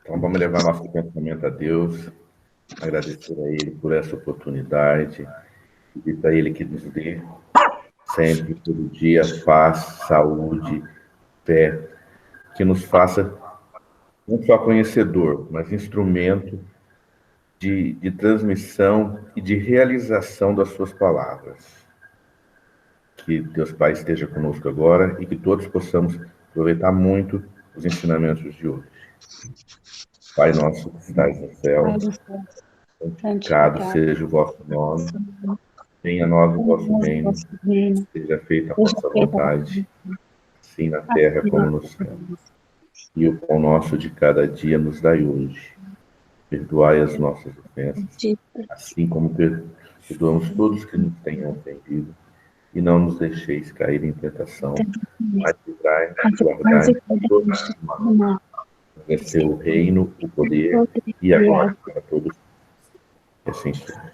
Então, vamos levar nosso pensamento a Deus, agradecer a Ele por essa oportunidade, pedir a Ele que nos dê sempre, todo dia, paz, saúde, fé, que nos faça não só conhecedor, mas instrumento de transmissão e de realização das suas palavras. Que Deus Pai esteja conosco agora e que todos possamos aproveitar muito os ensinamentos de hoje. Pai nosso que estás no céu, santificado seja o vosso nome, venha a nós o vosso reino, seja feita a vossa vontade, assim na terra como no céu. E o pão nosso de cada dia nos dai hoje. Perdoai as nossas ofensas, assim como perdoamos todos que nos tenham ofendido. E não nos deixeis cair em tentação, mas livrai-nos, guardai-nos de todo mal. Vencer o reino, o poder e a glória para todos. E assim seja.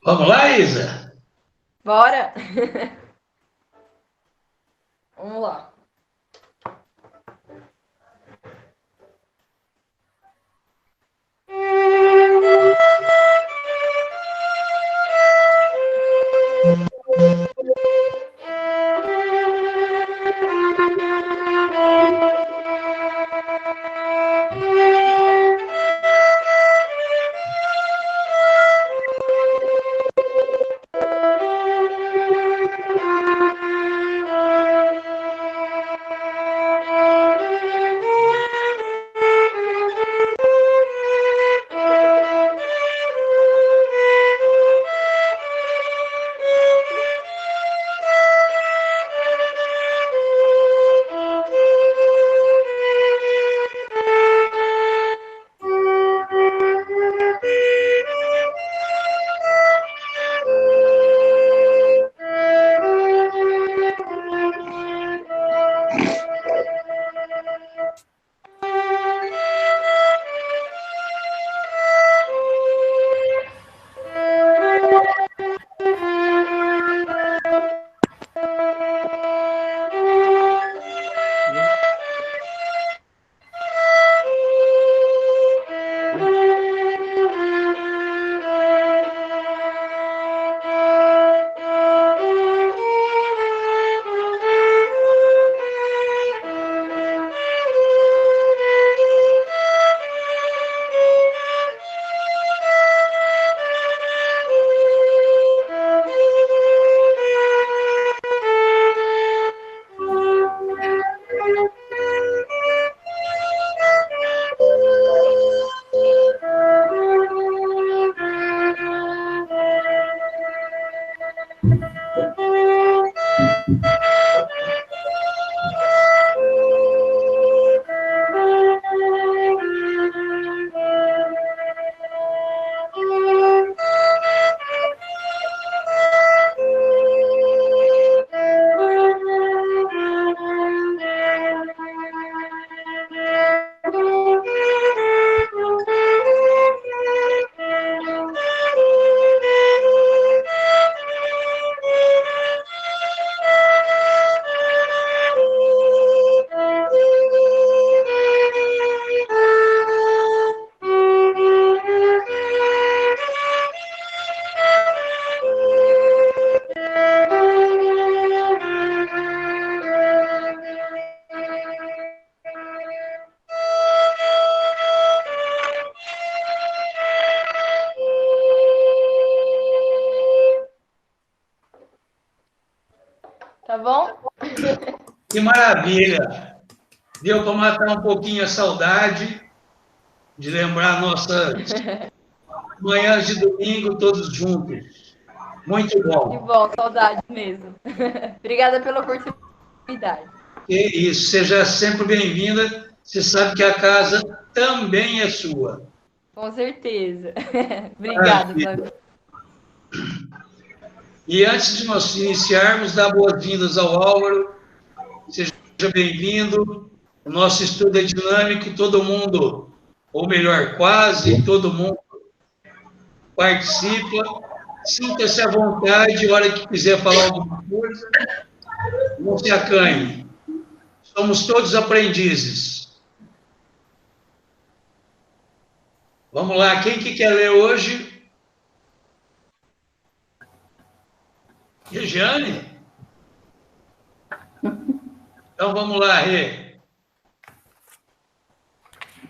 Vamos lá, Isa? Bora! Vamos lá. Tá bom? Que maravilha! Deu para matar um pouquinho a saudade de lembrar nossas manhãs de domingo todos juntos. Muito Que bom. bom, saudade mesmo. Obrigada pela oportunidade. É isso, seja sempre bem-vinda. Você sabe que a casa também é sua. Com certeza. Obrigada, Fábio. E antes de nós iniciarmos, dar boas-vindas ao Álvaro. Seja bem-vindo. O nosso estudo é dinâmico, todo mundo, ou melhor, quase todo mundo participa. Sinta-se à vontade, a hora que quiser falar alguma coisa, não se acanhe. Somos todos aprendizes. Vamos lá, quem que quer ler hoje? Regiane? Então vamos lá, Rê.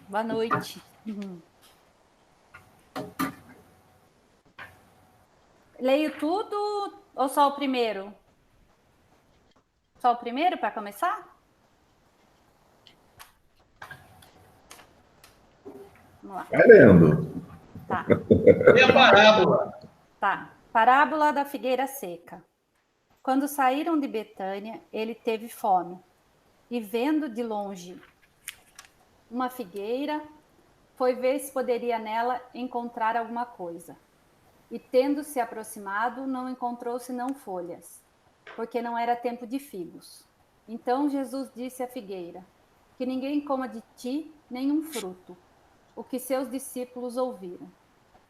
Boa noite. Leio tudo ou só o primeiro? Só o primeiro para começar? Vamos lá. Vai lendo. Tá. Lê a parábola. Tá. Parábola da figueira seca. Quando saíram de Betânia, ele teve fome. E vendo de longe uma figueira, foi ver se poderia nela encontrar alguma coisa. E tendo se aproximado, não encontrou senão folhas, porque não era tempo de figos. Então Jesus disse à figueira: que ninguém coma de ti nenhum fruto. O que seus discípulos ouviram.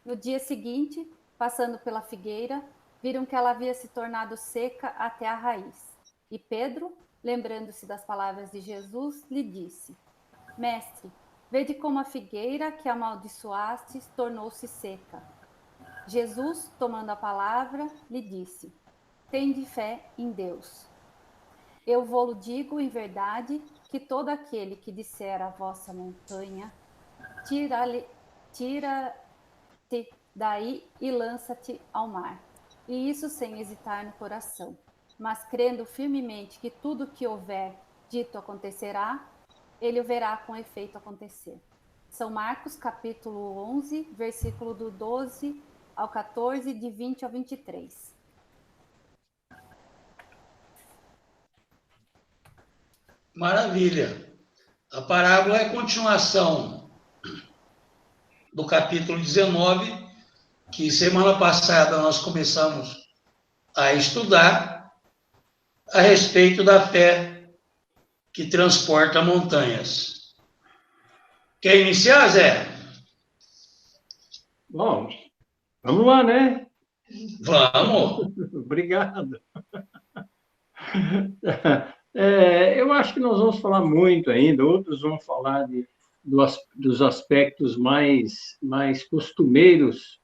No dia seguinte, passando pela figueira, viram que ela havia se tornado seca até a raiz. E Pedro, lembrando-se das palavras de Jesus, lhe disse: Mestre, vede como a figueira que amaldiçoastes tornou-se seca. Jesus, tomando a palavra, lhe disse: Tende fé em Deus. Eu vou-lo digo em verdade, que todo aquele que disser à vossa montanha, tira-te daí e lança-te ao mar. E isso sem hesitar no coração, mas crendo firmemente que tudo que houver dito acontecerá, ele o verá com efeito acontecer. São Marcos, capítulo 11, versículo do 12 ao 14, de 20 ao 23. Maravilha. A parábola é a continuação do capítulo 19, que semana passada nós começamos a estudar a respeito da fé que transporta montanhas. Quer iniciar, Zé? Bom, vamos lá, né? Vamos. Obrigado. Eu acho que nós vamos falar muito ainda, outros vão falar dos aspectos mais costumeiros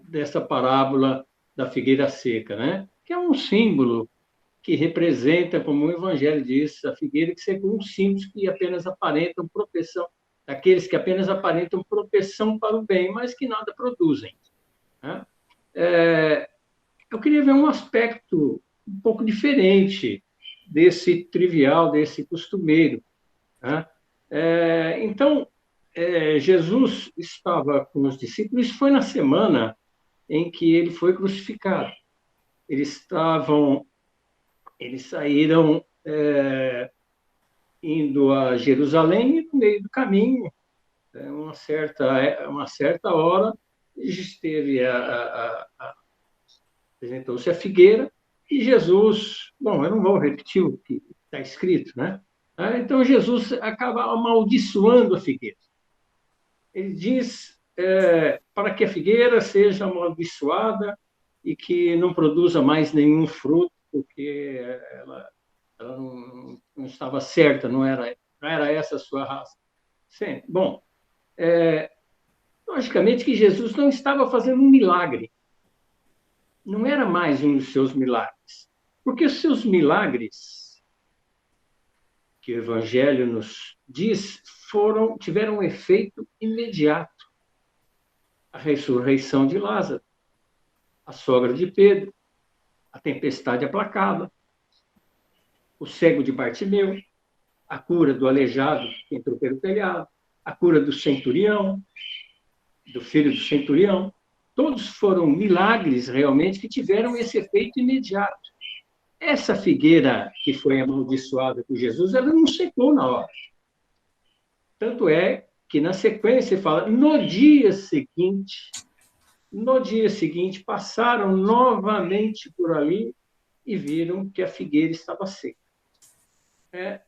dessa parábola da figueira seca, né? Que é um símbolo que representa, como o Evangelho diz, a figueira que secou, uns símbolos que apenas aparentam proteção, aqueles que apenas aparentam proteção para o bem, mas que nada produzem, né? Eu queria ver um aspecto um pouco diferente desse trivial, desse costumeiro, né? Então, Jesus estava com os discípulos, isso foi na semana em que ele foi crucificado. Eles saíram indo a Jerusalém e no meio do caminho, uma certa hora, apresentou-se a figueira e Jesus, bom, eu não vou repetir o que está escrito, né? Então Jesus acaba amaldiçoando a figueira. Ele diz para que a figueira seja amaldiçoada e que não produza mais nenhum fruto, porque ela não estava certa, não era essa a sua raça. Sim. Bom, logicamente que Jesus não estava fazendo um milagre. Não era mais um dos seus milagres. Porque os seus milagres, que o Evangelho nos diz, tiveram um efeito imediato. A ressurreição de Lázaro, a sogra de Pedro, a tempestade aplacada, o cego de Bartimeu, a cura do aleijado que entrou pelo telhado, a cura do centurião, do filho do centurião. Todos foram milagres realmente que tiveram esse efeito imediato. Essa figueira que foi amaldiçoada por Jesus, ela não secou na hora. Tanto é que na sequência fala, no dia seguinte, passaram novamente por ali e viram que a figueira estava seca.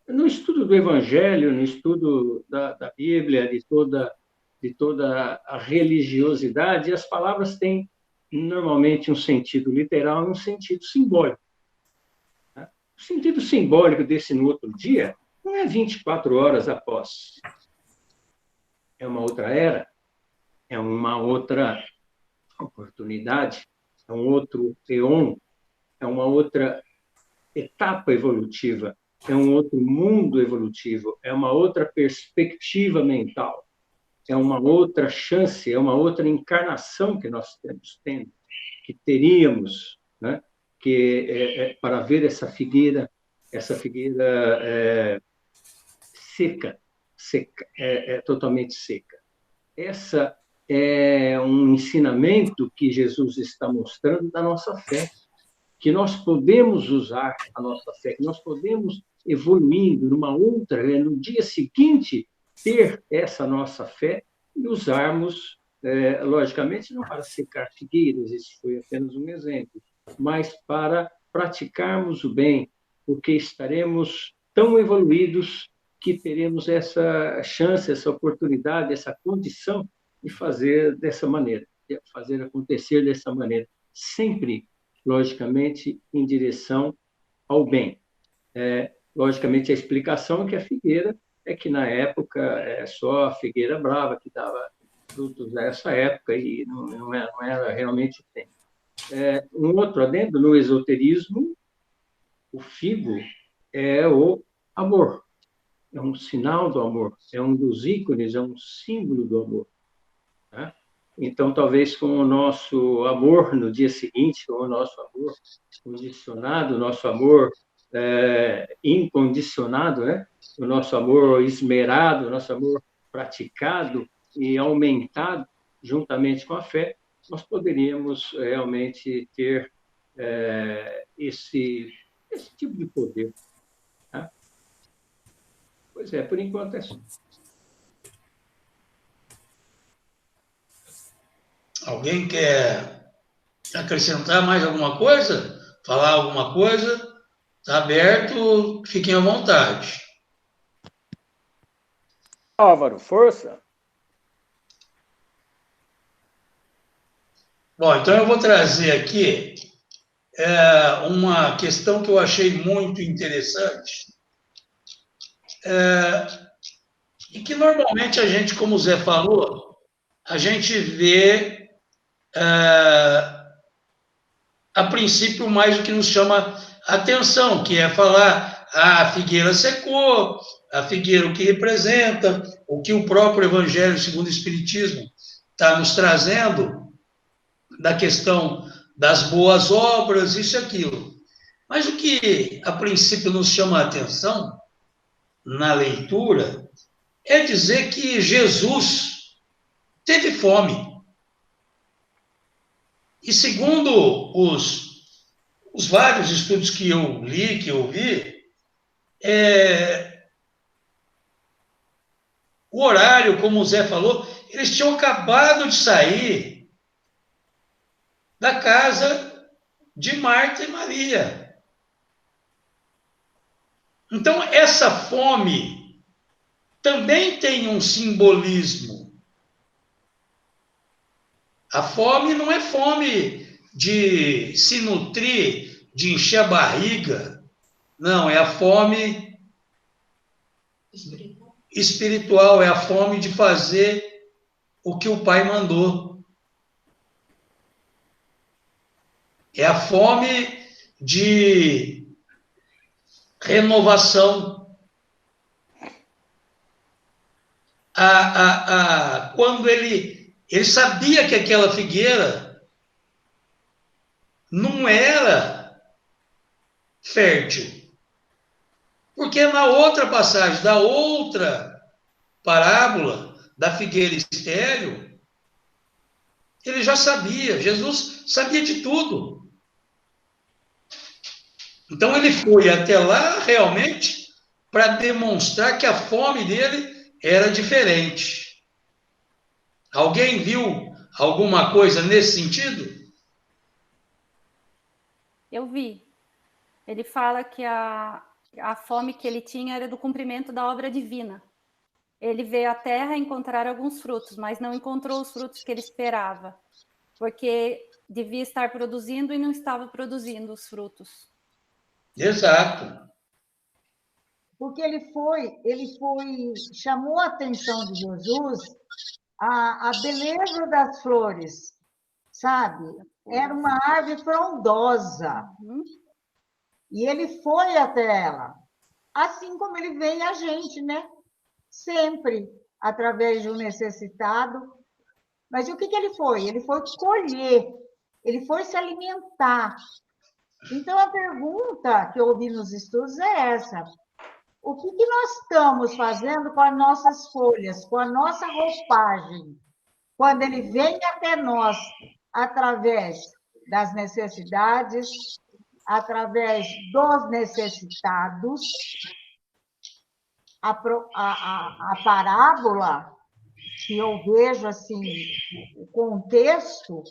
No estudo do Evangelho, no estudo da Bíblia, de toda a religiosidade, as palavras têm normalmente um sentido literal e um sentido simbólico. O sentido simbólico desse no outro dia não é 24 horas após. É uma outra era, é uma outra oportunidade, é um outro eon, é uma outra etapa evolutiva, é um outro mundo evolutivo, é uma outra perspectiva mental, é uma outra chance, é uma outra encarnação que nós temos tendo, que teríamos, né? Que para ver essa figueira seca, totalmente seca. Essa é um ensinamento que Jesus está mostrando da nossa fé, que nós podemos usar a nossa fé, que nós podemos evoluindo numa outra, no dia seguinte, ter essa nossa fé e usarmos, logicamente, não para secar figueiras, isso foi apenas um exemplo, mas para praticarmos o bem, porque estaremos tão evoluídos que teremos essa chance, essa oportunidade, essa condição de fazer dessa maneira, de fazer acontecer dessa maneira, sempre, logicamente, em direção ao bem. Logicamente, a explicação é que a figueira é que, na época, é só a figueira brava que dava frutos nessa época e não era realmente o tempo. Um outro adendo, no esoterismo, o figo é o amor, é um sinal do amor, é um dos ícones, é um símbolo do amor. Tá? Então, talvez com o nosso amor no dia seguinte, com o nosso amor condicionado, o nosso amor incondicionado, né? O nosso amor esmerado, o nosso amor praticado e aumentado juntamente com a fé, nós poderíamos realmente ter esse tipo de poder. Tá? Pois é, por enquanto é só. Alguém quer acrescentar mais alguma coisa? Falar alguma coisa? Está aberto, fiquem à vontade. Álvaro, força! Bom, então eu vou trazer aqui uma questão que eu achei muito interessante e que normalmente a gente, como o Zé falou, a gente vê a princípio mais o que nos chama atenção, que é falar a figueira secou, a figueira o que representa, o que o próprio Evangelho segundo o Espiritismo está nos trazendo da questão das boas obras, isso e aquilo. Mas o que a princípio nos chama a atenção na leitura é dizer que Jesus teve fome. E segundo os vários estudos que eu li, que eu vi, o horário, como o Zé falou, eles tinham acabado de sair da casa de Marta e Maria. Então, essa fome também tem um simbolismo. A fome não é fome de se nutrir, de encher a barriga. Não, é a fome espiritual, é a fome de fazer o que o Pai mandou. É a fome de renovação. Quando ele sabia que aquela figueira não era fértil. Porque na outra passagem, da outra parábola, da figueira estéril, ele já sabia, Jesus sabia de tudo. Então ele foi até lá realmente para demonstrar que a fome dele era diferente. Alguém viu alguma coisa nesse sentido? Eu vi. Ele fala que a fome que ele tinha era do cumprimento da obra divina. Ele veio à terra encontrar alguns frutos, mas não encontrou os frutos que ele esperava, porque devia estar produzindo e não estava produzindo os frutos. Exato. Porque chamou a atenção de Jesus a beleza das flores, sabe? Era uma árvore frondosa. E ele foi até ela. Assim como ele vem a gente, né? Sempre através de um necessitado. Mas o que ele foi? Ele foi colher, ele foi se alimentar. Então, a pergunta que eu ouvi nos estudos é essa: o que nós estamos fazendo com as nossas folhas, com a nossa roupagem, quando ele vem até nós através das necessidades, através dos necessitados? A parábola, que eu vejo assim, o contexto,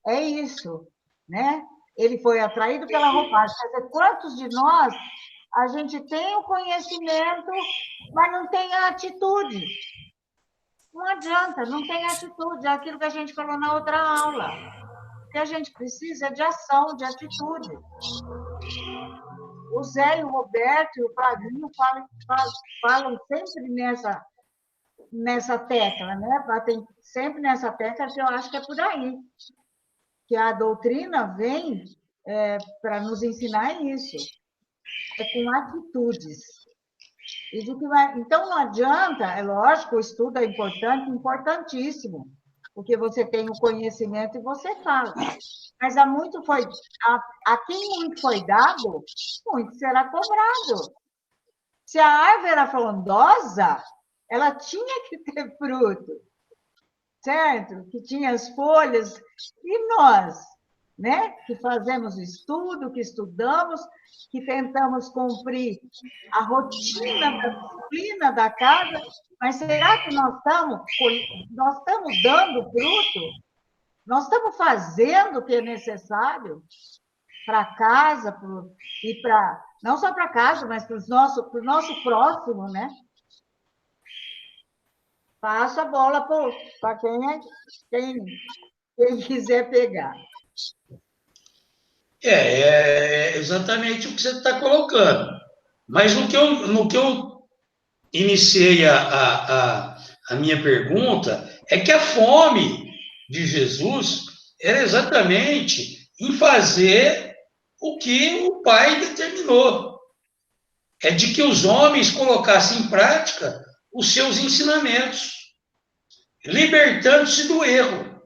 é isso, né? Ele foi atraído pela roupagem. Quer dizer, quantos de nós a gente tem o conhecimento, mas não tem a atitude? Não adianta, não tem atitude. É aquilo que a gente falou na outra aula. O que a gente precisa é de ação, de atitude. O Zé e o Roberto e o Flavinho falam sempre nessa tecla, né? Batem sempre nessa tecla, que eu acho que é por aí. Que a doutrina vem para nos ensinar isso. É com atitudes. Então, não adianta, é lógico, o estudo é importante, importantíssimo, porque você tem o conhecimento e você fala. Mas a quem muito foi dado, muito será cobrado. Se a árvore era frondosa, ela tinha que ter fruto, certo? Que tinha as folhas. E nós, né? Que fazemos o estudo, que estudamos, que tentamos cumprir a rotina da disciplina da casa, mas será que nós estamos dando fruto? Nós estamos fazendo o que é necessário para a casa e para não só para casa, mas para o nosso próximo, né? Passo a bola para quem quiser pegar. É exatamente o que você está colocando. Mas no que eu iniciei a minha pergunta é que a fome de Jesus era exatamente em fazer o que o Pai determinou. É de que os homens colocassem em prática os seus ensinamentos, libertando-se do erro.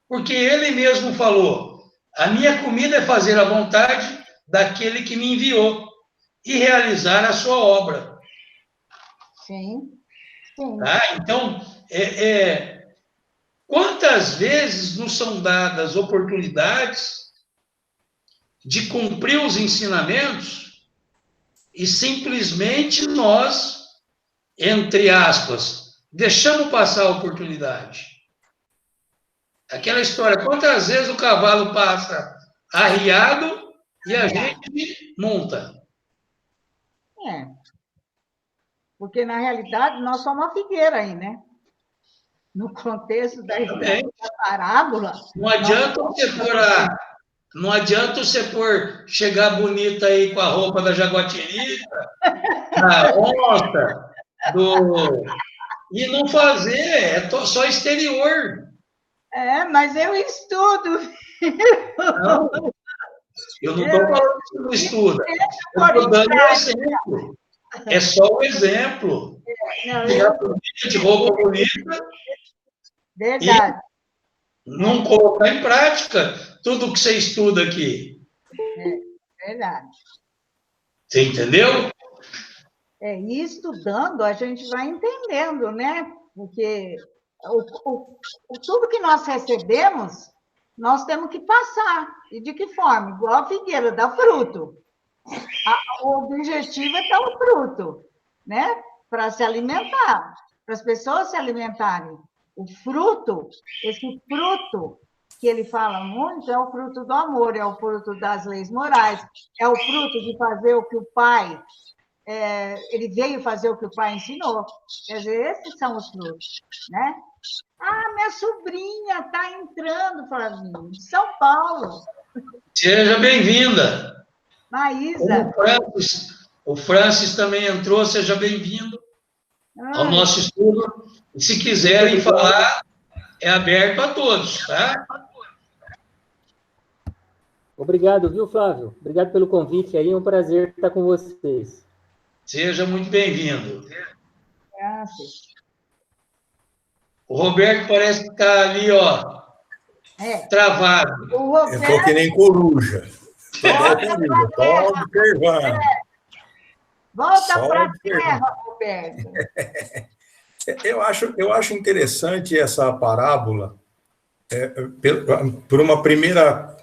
Porque ele mesmo falou: a minha comida é fazer a vontade daquele que me enviou e realizar a sua obra. Sim, sim. Tá? Então, quantas vezes nos são dadas oportunidades de cumprir os ensinamentos e simplesmente nós, entre aspas, deixamos passar a oportunidade? Aquela história, quantas vezes o cavalo passa arriado e a gente monta? Porque, na realidade, nós somos uma figueira aí, né? No contexto da parábola. Não adianta você chegar bonita aí com a roupa da jaguatirica, da onça, e não fazer, é só exterior. Mas eu estudo. Não, eu não estou falando que você não estuda. Eu estou dando um exemplo. É só um exemplo. De roupa bonita. Verdade. E não colocar em prática tudo que você estuda aqui. Verdade. Você entendeu? E estudando, a gente vai entendendo, né? Porque tudo que nós recebemos, nós temos que passar. E de que forma? Igual a figueira, dá fruto. O objetivo é dar o fruto, né? Para se alimentar, para as pessoas se alimentarem. O fruto, esse fruto que ele fala muito, é o fruto do amor, é o fruto das leis morais, é o fruto de fazer o que o Pai, ele veio fazer o que o Pai ensinou. Quer dizer, esses são os frutos, né? Minha sobrinha está entrando, Flavinho, de São Paulo. Seja bem-vinda. Maísa. O Francis também entrou, seja bem-vindo ao nosso estudo. E se quiserem falar, é aberto a todos, tá? Obrigado, viu, Flávio? Obrigado pelo convite aí, é um prazer estar com vocês. Seja muito bem-vindo. Graças. O Roberto parece que está ali, ó, travado. O Roberto... Eu estou que nem coruja. Só observando. Volta para a terra, Roberto. Eu acho interessante essa parábola, por uma primeira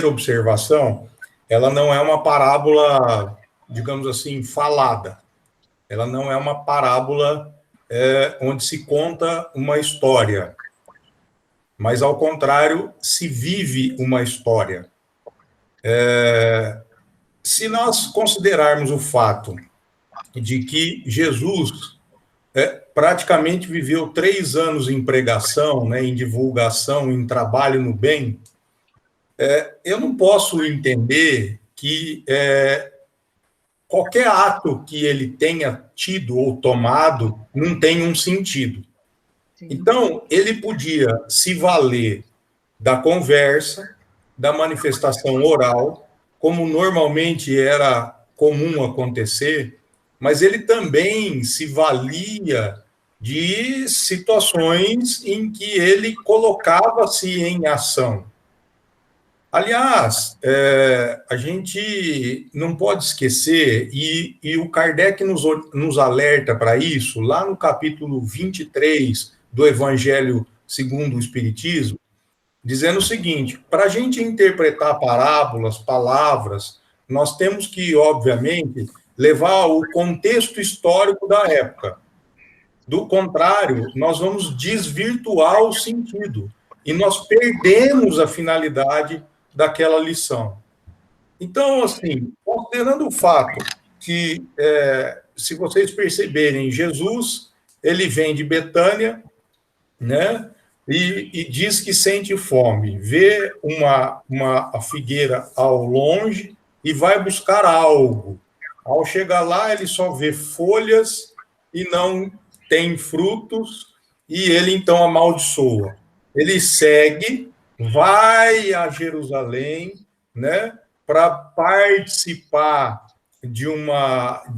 observação, ela não é uma parábola, digamos assim, falada. Ela não é uma parábola onde se conta uma história, mas, ao contrário, se vive uma história. Se nós considerarmos o fato de que Jesus praticamente viveu 3 anos em pregação, né, em divulgação, em trabalho no bem, eu não posso entender que qualquer ato que ele tenha tido ou tomado não tem um sentido. Então, ele podia se valer da conversa, da manifestação oral, como normalmente era comum acontecer, mas ele também se valia de situações em que ele colocava-se em ação. Aliás, a gente não pode esquecer, e o Kardec nos alerta para isso, lá no capítulo 23 do Evangelho segundo o Espiritismo, dizendo o seguinte: para a gente interpretar parábolas, palavras, nós temos que, obviamente, levar o contexto histórico da época. Do contrário, nós vamos desvirtuar o sentido e nós perdemos a finalidade daquela lição. Então, assim, considerando o fato que, se vocês perceberem, Jesus, ele vem de Betânia, né, e diz que sente fome, vê uma figueira ao longe e vai buscar algo. Ao chegar lá, ele só vê folhas e não tem frutos, e ele então amaldiçoa. Ele segue, vai a Jerusalém, né, para participar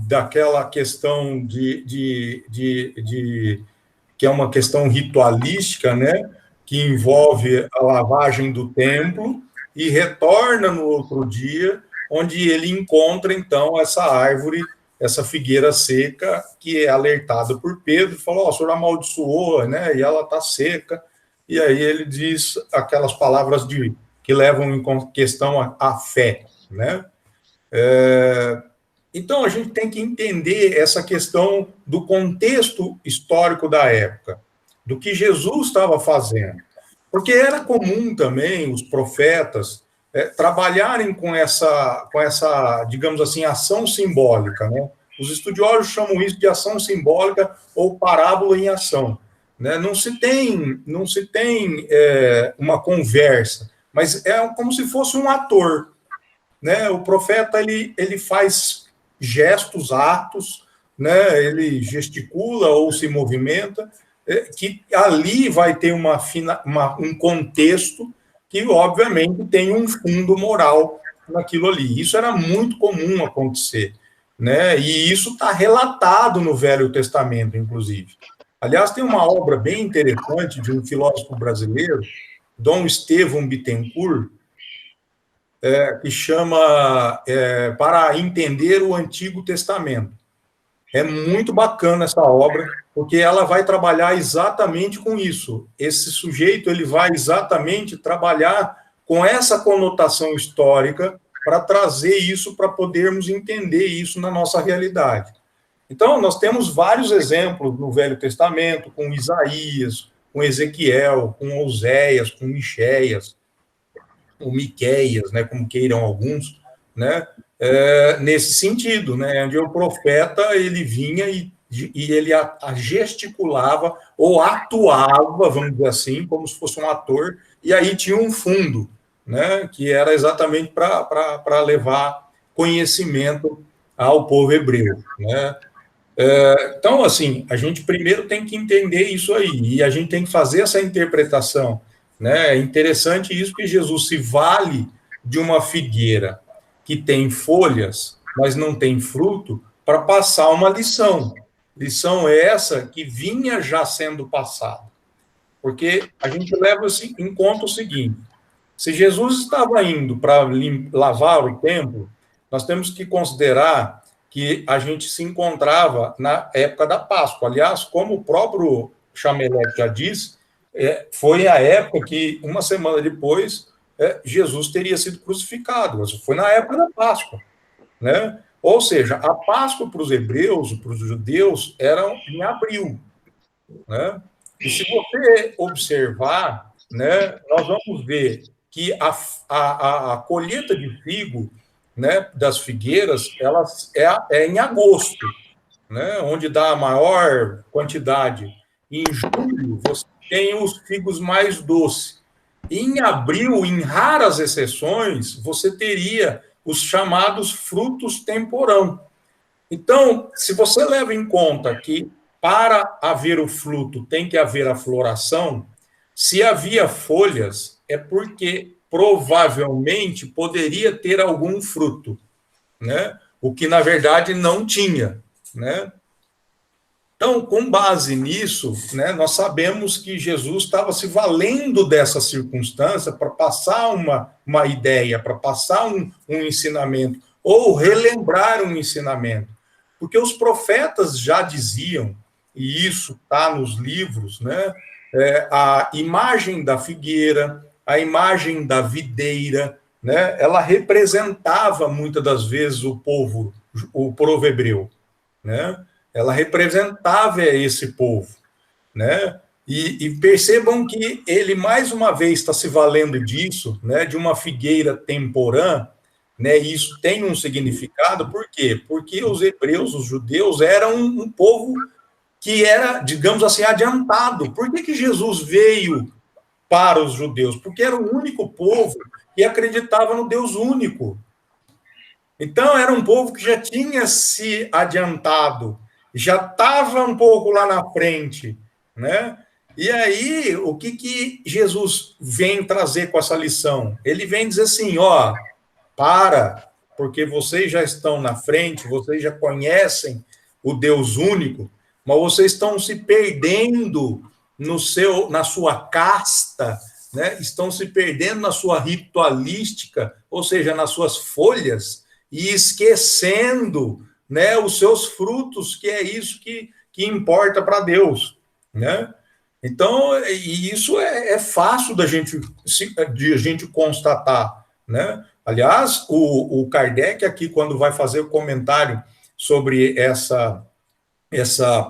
daquela questão que é uma questão ritualística, né, que envolve a lavagem do templo, e retorna no outro dia, onde ele encontra, então, essa árvore, essa figueira seca, que é alertada por Pedro, falou: o senhor amaldiçoou, né, e ela está seca. E aí ele diz aquelas palavras que levam em questão a fé, né? Então, a gente tem que entender essa questão do contexto histórico da época, do que Jesus estava fazendo. Porque era comum também os profetas trabalharem com essa, digamos assim, ação simbólica, né? Os estudiosos chamam isso de ação simbólica ou parábola em ação, né? Não se tem uma conversa, mas é como se fosse um ator, né? O profeta, ele faz gestos, atos, né? Ele gesticula ou se movimenta, que ali vai ter um contexto que, obviamente, tem um fundo moral naquilo ali. Isso era muito comum acontecer, né? E isso está relatado no Velho Testamento, inclusive. Aliás, tem uma obra bem interessante de um filósofo brasileiro, Dom Estevão Bittencourt, que chama Para Entender o Antigo Testamento. É muito bacana essa obra, porque ela vai trabalhar exatamente com isso. Esse sujeito, ele vai exatamente trabalhar com essa conotação histórica para trazer isso, para podermos entender isso na nossa realidade. Então, nós temos vários exemplos no Velho Testamento, com Isaías, com Ezequiel, com Oséias, com Miqueias, ou Miqueias, né, como queiram alguns, né, nesse sentido, né, onde o profeta, ele vinha e ele gesticulava ou atuava, vamos dizer assim, como se fosse um ator, e aí tinha um fundo, né, que era exatamente para levar conhecimento ao povo hebreu, né? Então, assim, a gente primeiro tem que entender isso aí, e a gente tem que fazer essa interpretação, né? É interessante isso, que Jesus se vale de uma figueira que tem folhas, mas não tem fruto, para passar uma lição. Lição essa que vinha já sendo passada. Porque a gente leva em conta o seguinte: se Jesus estava indo para lavar o templo, nós temos que considerar que a gente se encontrava na época da Páscoa. Aliás, como o próprio Chamelete já disse, foi a época que, uma semana depois, Jesus teria sido crucificado. Foi na época da Páscoa, né? Ou seja, a Páscoa para os hebreus, para os judeus, era em abril, né? E se você observar, né, nós vamos ver que a colheita de figo, né, das figueiras, elas é em agosto, né, onde dá a maior quantidade. Em julho, você tem os figos mais doces. Em abril, em raras exceções, você teria os chamados frutos temporão. Então, se você leva em conta que para haver o fruto tem que haver a floração, se havia folhas, é porque provavelmente poderia ter algum fruto, né? O que, na verdade, não tinha, né? Então, com base nisso, né, nós sabemos que Jesus estava se valendo dessa circunstância para passar uma ideia, para passar um ensinamento, ou relembrar um ensinamento. Porque os profetas já diziam, e isso está nos livros, né, a imagem da figueira, a imagem da videira, né, ela representava muitas das vezes o povo hebreu, né? Ela representava esse povo, né? E percebam que ele, mais uma vez, está se valendo disso, né? De uma figueira temporã, né? E isso tem um significado, por quê? Porque os hebreus, os judeus, eram um povo que era, digamos assim, adiantado. Por que Jesus veio para os judeus? Porque era o único povo que acreditava no Deus único. Então, era um povo que já tinha se adiantado, já estava um pouco lá na frente, né? E aí, o que Jesus vem trazer com essa lição? Ele vem dizer assim, ó, porque vocês já estão na frente, vocês já conhecem o Deus único, mas vocês estão se perdendo na sua casta, né? Estão se perdendo na sua ritualística, ou seja, nas suas folhas, e esquecendo, né, os seus frutos, que é isso que importa para Deus, né? Então, e isso é fácil de a gente constatar, né? Aliás, o Kardec aqui, quando vai fazer o comentário sobre essa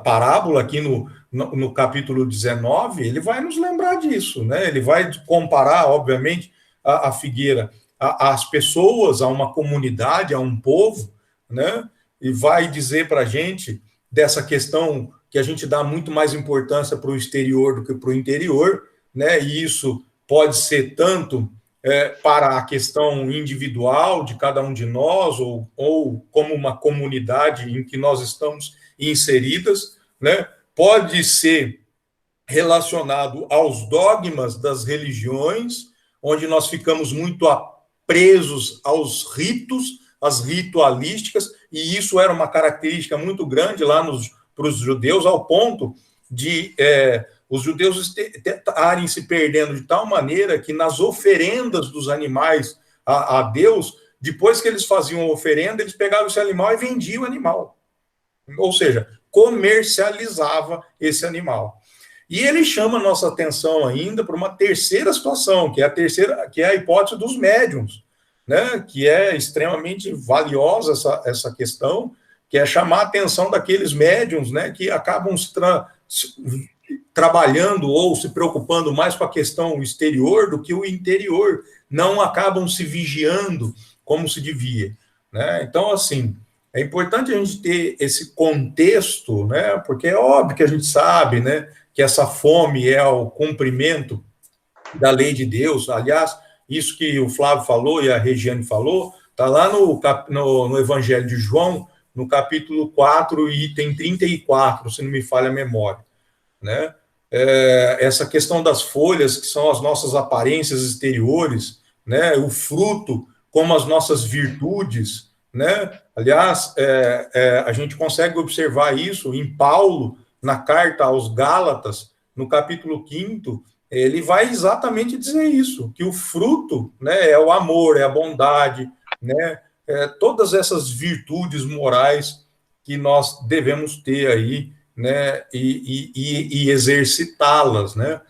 parábola aqui no capítulo 19, ele vai nos lembrar disso, né? Ele vai comparar, obviamente, a figueira às pessoas, a uma comunidade, a um povo, né? E vai dizer para a gente dessa questão que a gente dá muito mais importância para o exterior do que para o interior, né? E isso pode ser tanto para a questão individual de cada um de nós, ou como uma comunidade em que nós estamos inseridas, né? Pode ser relacionado aos dogmas das religiões, onde nós ficamos muito presos aos ritos, às ritualísticas, e isso era uma característica muito grande lá para os judeus, ao ponto de os judeus estarem se perdendo de tal maneira que nas oferendas dos animais a Deus, depois que eles faziam a oferenda, eles pegavam esse animal e vendiam o animal. Ou seja, comercializava esse animal. E ele chama a nossa atenção ainda para uma terceira situação, que é a hipótese dos médiuns, né? Que é extremamente valiosa essa questão, que é chamar a atenção daqueles médiuns, né, que acabam trabalhando ou se preocupando mais com a questão exterior do que o interior, não acabam se vigiando como se devia, né? Então, assim, é importante a gente ter esse contexto, né? Porque é óbvio que a gente sabe, né, que essa fome é o cumprimento da lei de Deus. Aliás, isso que o Flávio falou e a Regiane falou, está lá no Evangelho de João, no capítulo 4, item 34, se não me falha a memória, né? Essa questão das folhas, que são as nossas aparências exteriores, né? O fruto como as nossas virtudes, né? Aliás, a gente consegue observar isso em Paulo, na carta aos Gálatas, no capítulo 5, ele vai exatamente dizer isso, que o fruto, né, é o amor, é a bondade, né? Todas essas virtudes morais que nós devemos ter aí, né, e exercitá-las, né?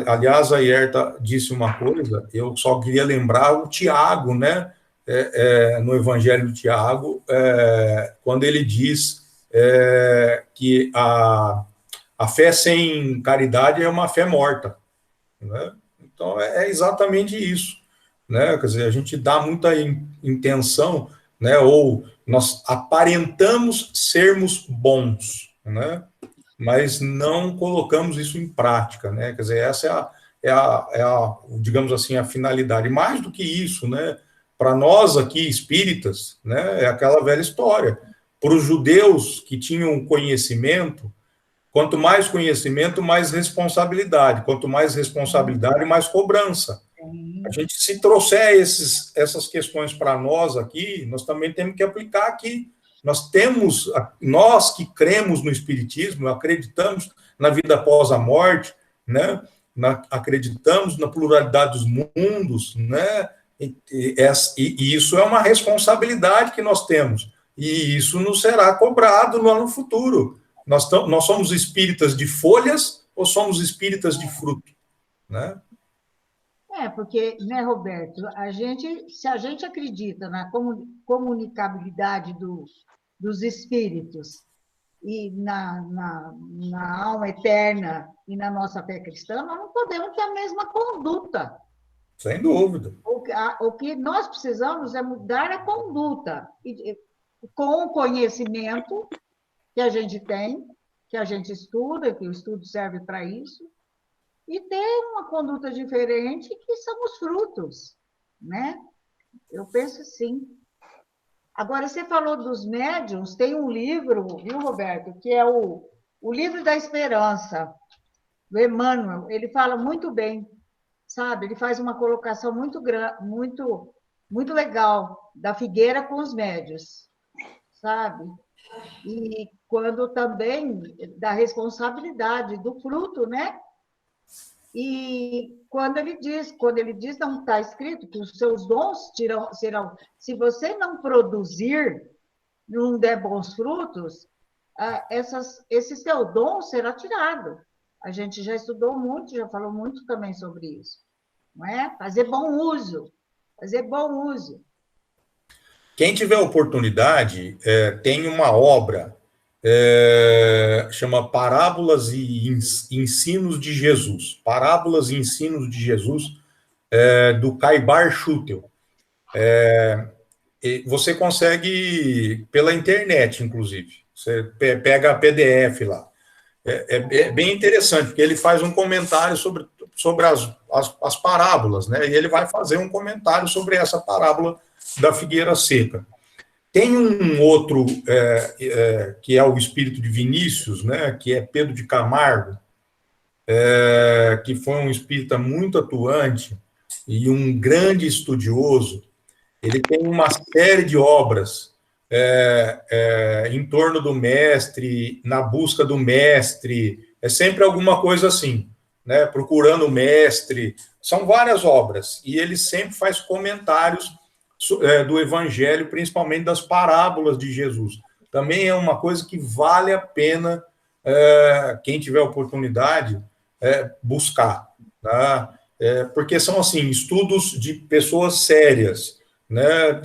Aliás, a Ierta disse uma coisa, eu só queria lembrar o Tiago, né, no Evangelho de Tiago, quando ele diz que a fé sem caridade é uma fé morta, né? Então, é exatamente isso, né? Quer dizer, a gente dá muita intenção, né, ou nós aparentamos sermos bons, né, mas não colocamos isso em prática, né? Quer dizer, essa digamos assim, a finalidade. Mais do que isso, né, para nós aqui espíritas, né, é aquela velha história. Para os judeus que tinham conhecimento, quanto mais conhecimento, mais responsabilidade. Quanto mais responsabilidade, mais cobrança. A gente, se trouxer essas questões para nós aqui, nós também temos que aplicar aqui. Nós que cremos no Espiritismo, acreditamos na vida após a morte, né? Acreditamos na pluralidade dos mundos, né? E isso é uma responsabilidade que nós temos. E isso nos será cobrado lá no futuro. Nós somos espíritas de folhas ou somos espíritas de fruto, né? Porque, né, Roberto, se a gente acredita na comunicabilidade dos espíritos e na alma eterna e na nossa fé cristã, nós não podemos ter a mesma conduta. Sem dúvida. O que nós precisamos é mudar a conduta, com o conhecimento que a gente tem, que a gente estuda, que o estudo serve para isso, e ter uma conduta diferente, que são os frutos, né? Eu penso sim. Agora, você falou dos médiuns, tem um livro, viu, Roberto, que é o Livro da Esperança, do Emmanuel. Ele fala muito bem, sabe? Ele faz uma colocação muito legal da figueira com os médiuns, sabe? E quando também da responsabilidade do fruto, né? E quando ele diz, não está escrito que os seus dons serão, se você não produzir, não der bons frutos, esse seu dom será tirado. A gente já estudou muito, já falou muito também sobre isso, não é? Fazer bom uso. Quem tiver oportunidade, tem uma obra, chama Parábolas e Ensinos de Jesus. Parábolas e Ensinos de Jesus, do Caibar Schutel. Você consegue pela internet, inclusive. Você pega a PDF lá. É bem interessante, porque ele faz um comentário sobre as parábolas, né? E ele vai fazer um comentário sobre essa parábola da figueira seca. Tem um outro, que é o Espírito de Vinícius, né, que é Pedro de Camargo, que foi um espírita muito atuante e um grande estudioso. Ele tem uma série de obras em torno do mestre, na busca do mestre, é sempre alguma coisa assim, né, procurando o mestre. São várias obras, e ele sempre faz comentários do Evangelho, principalmente das parábolas de Jesus. Também é uma coisa que vale a pena, quem tiver oportunidade, buscar, tá? Porque são, assim, estudos de pessoas sérias, né?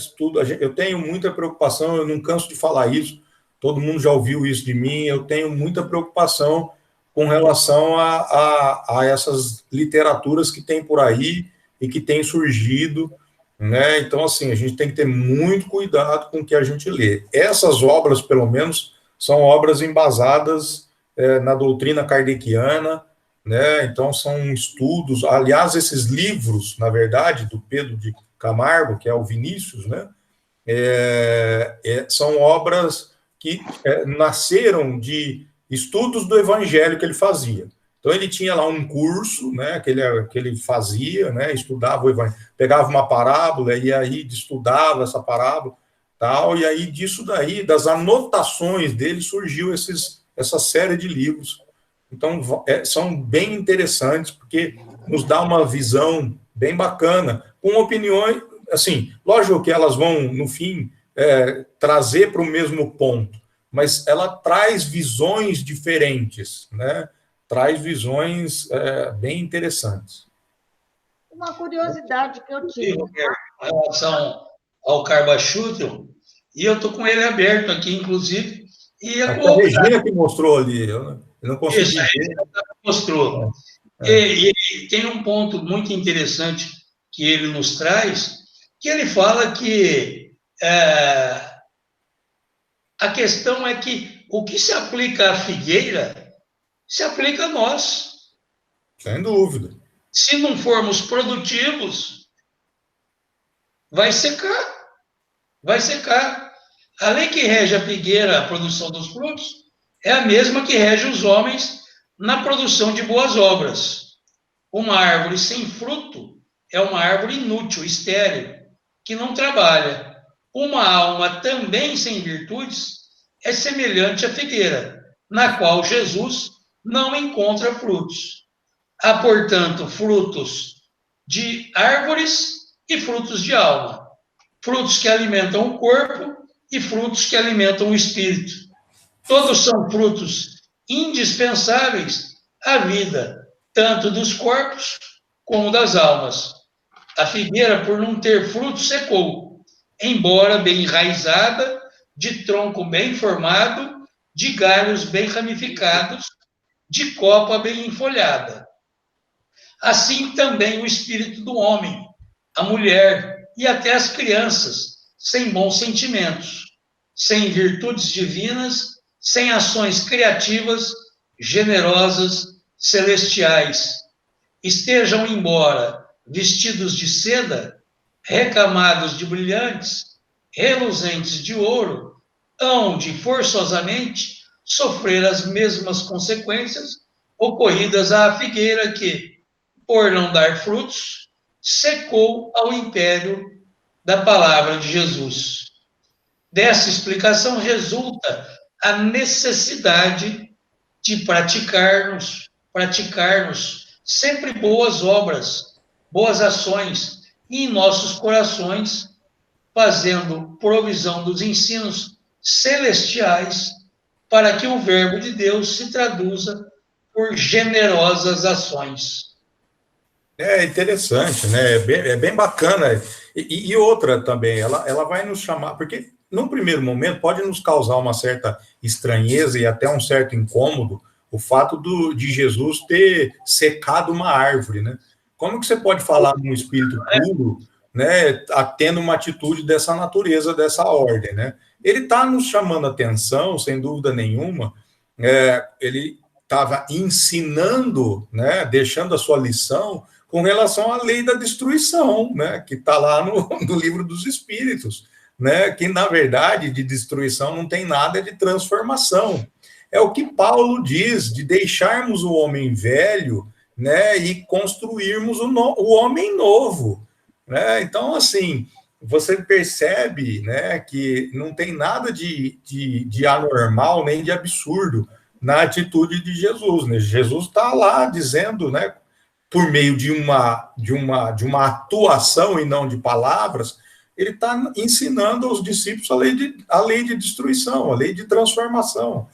Eu tenho muita preocupação, eu não canso de falar isso, todo mundo já ouviu isso de mim, eu tenho muita preocupação com relação a essas literaturas que tem por aí e que têm surgido, né? Então, assim, a gente tem que ter muito cuidado com o que a gente lê. Essas obras, pelo menos, são obras embasadas na doutrina kardeciana, né? Então, são estudos, aliás, esses livros, na verdade, do Pedro de Camargo, que é o Vinícius, né? São obras que nasceram de estudos do evangelho que ele fazia. Então, ele tinha lá um curso, né, que ele fazia, né, estudava o evangelho, pegava uma parábola e aí estudava essa parábola, tal, e aí disso daí, das anotações dele, surgiu essa série de livros. Então, são bem interessantes, porque nos dá uma visão bem bacana, com opiniões, assim, lógico que elas vão, no fim, trazer para o mesmo ponto, mas ela traz visões diferentes, né? Traz visões bem interessantes. Uma curiosidade que eu tive. Em relação ao Carbachutel, e eu estou com ele aberto aqui, inclusive, e a Regina que mostrou ali, eu não consegui ver. Mostrou. E tem um ponto muito interessante que ele nos traz, que ele fala que a questão é que o que se aplica à figueira se aplica a nós. Sem dúvida. Se não formos produtivos, vai secar. Vai secar. A lei que rege a figueira, a produção dos frutos, é a mesma que rege os homens na produção de boas obras. Uma árvore sem fruto é uma árvore inútil, estéril, que não trabalha. Uma alma também sem virtudes é semelhante à figueira, na qual Jesus não encontra frutos. Há, portanto, frutos de árvores e frutos de alma. Frutos que alimentam o corpo e frutos que alimentam o espírito. Todos são frutos indispensáveis à vida, tanto dos corpos como das almas. A figueira, por não ter fruto, secou, embora bem enraizada, de tronco bem formado, de galhos bem ramificados, de copa bem enfolhada. Assim também o espírito do homem, a mulher e até as crianças, sem bons sentimentos, sem virtudes divinas, sem ações criativas, generosas, celestiais. Estejam embora vestidos de seda, recamados de brilhantes, reluzentes de ouro, hão de forçosamente sofrer as mesmas consequências ocorridas à figueira que, por não dar frutos, secou ao império da palavra de Jesus. Dessa explicação resulta a necessidade de praticarmos sempre boas obras, boas ações, e em nossos corações, fazendo provisão dos ensinos celestiais, para que o verbo de Deus se traduza por generosas ações. É interessante, né? É bem bacana. E outra também, ela vai nos chamar, porque num primeiro momento pode nos causar uma certa estranheza e até um certo incômodo o fato de Jesus ter secado uma árvore, né? Como que você pode falar num espírito puro, né, tendo uma atitude dessa natureza, dessa ordem, né? Ele está nos chamando a atenção, sem dúvida nenhuma, ele estava ensinando, né, deixando a sua lição com relação à lei da destruição, né, que está lá no livro dos Espíritos, né, que, na verdade, de destruição não tem nada de transformação. É o que Paulo diz, de deixarmos o homem velho, né, e construirmos o homem novo, né? Então, assim, você percebe, né, que não tem nada de anormal nem de absurdo na atitude de Jesus, né? Jesus está lá dizendo, né, por meio de uma atuação e não de palavras, ele está ensinando aos discípulos a lei de destruição, a lei de transformação,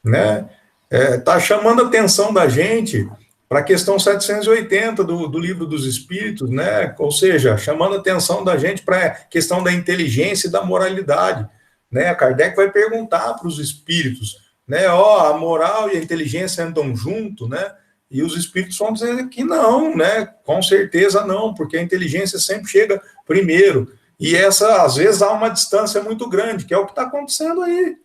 né? Está chamando a atenção da gente para a questão 780 do Livro dos Espíritos, né? Ou seja, chamando a atenção da gente para a questão da inteligência e da moralidade, né? Kardec vai perguntar para os espíritos, né? A moral e a inteligência andam junto, né? E os espíritos vão dizer que não, né? Com certeza não, porque a inteligência sempre chega primeiro. E às vezes, há uma distância muito grande, que é o que está acontecendo aí.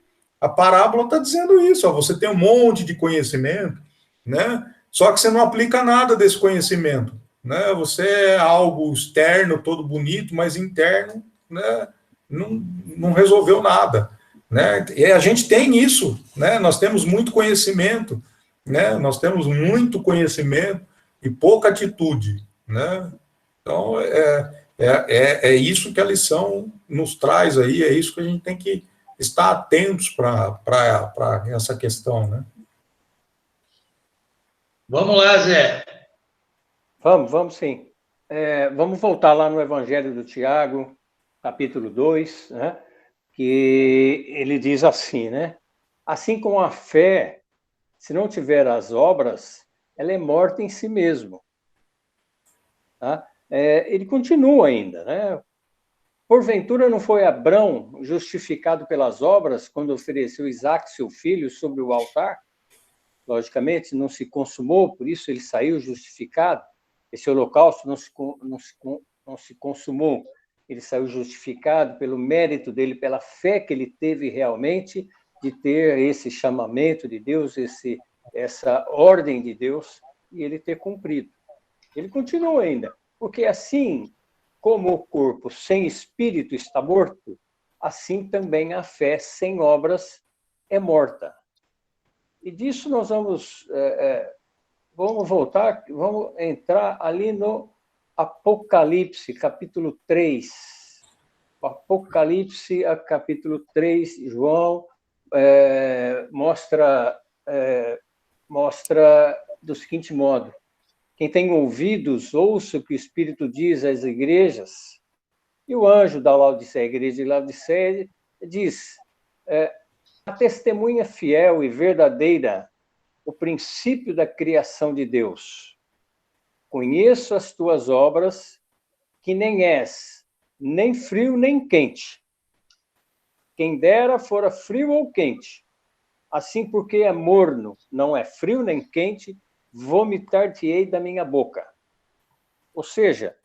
A parábola está dizendo isso, você tem um monte de conhecimento, né? Só que você não aplica nada desse conhecimento, né? Você é algo externo, todo bonito, mas interno, né? Não resolveu nada, né? E a gente tem isso, né? Nós temos muito conhecimento, né? Nós temos muito conhecimento e pouca atitude, né? Então, é isso que a lição nos traz aí, é isso que a gente tem que estar atentos para essa questão, né? Vamos lá, Zé. Vamos sim. Vamos voltar lá no Evangelho do Tiago, capítulo 2, né? Que ele diz assim, né? Assim como a fé, se não tiver as obras, ela é morta em si mesmo. Tá? Ele continua ainda, né? Porventura não foi Abrão justificado pelas obras quando ofereceu Isaque, seu filho, sobre o altar? Logicamente, não se consumou, por isso ele saiu justificado. Esse holocausto não se consumou. Ele saiu justificado pelo mérito dele, pela fé que ele teve realmente de ter esse chamamento de Deus, essa ordem de Deus, e ele ter cumprido. Ele continua ainda, porque assim como o corpo sem espírito está morto, assim também a fé sem obras é morta. E disso nós vamos voltar, vamos entrar ali no Apocalipse, capítulo 3. Apocalipse, capítulo 3, João mostra do seguinte modo: quem tem ouvidos, ouça o que o Espírito diz às igrejas. E o anjo da Laodiceia, a igreja de Laodiceia, diz: a testemunha fiel e verdadeira, o princípio da criação de Deus. Conheço as tuas obras, que nem és nem frio nem quente. Quem dera fora frio ou quente. Assim, porque é morno, não é frio nem quente, vomitar-te-ei da minha boca. Ou seja,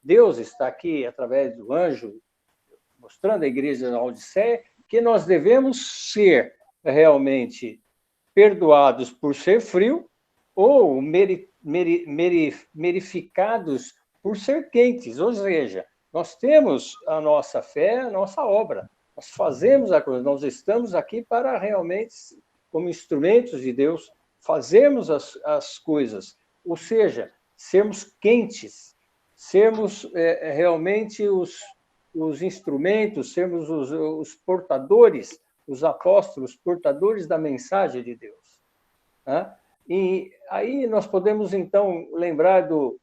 Deus está aqui, através do anjo, mostrando à igreja de Laodiceia que nós devemos ser realmente perdoados por ser frio ou merificados por ser quentes. Ou seja, nós temos a nossa fé, a nossa obra. Nós fazemos a coisa, nós estamos aqui para realmente, como instrumentos de Deus, fazermos as coisas. Ou seja, sermos quentes, sermos realmente os instrumentos, sermos os portadores, os apóstolos, portadores da mensagem de Deus. Né? E aí nós podemos, então, lembrar do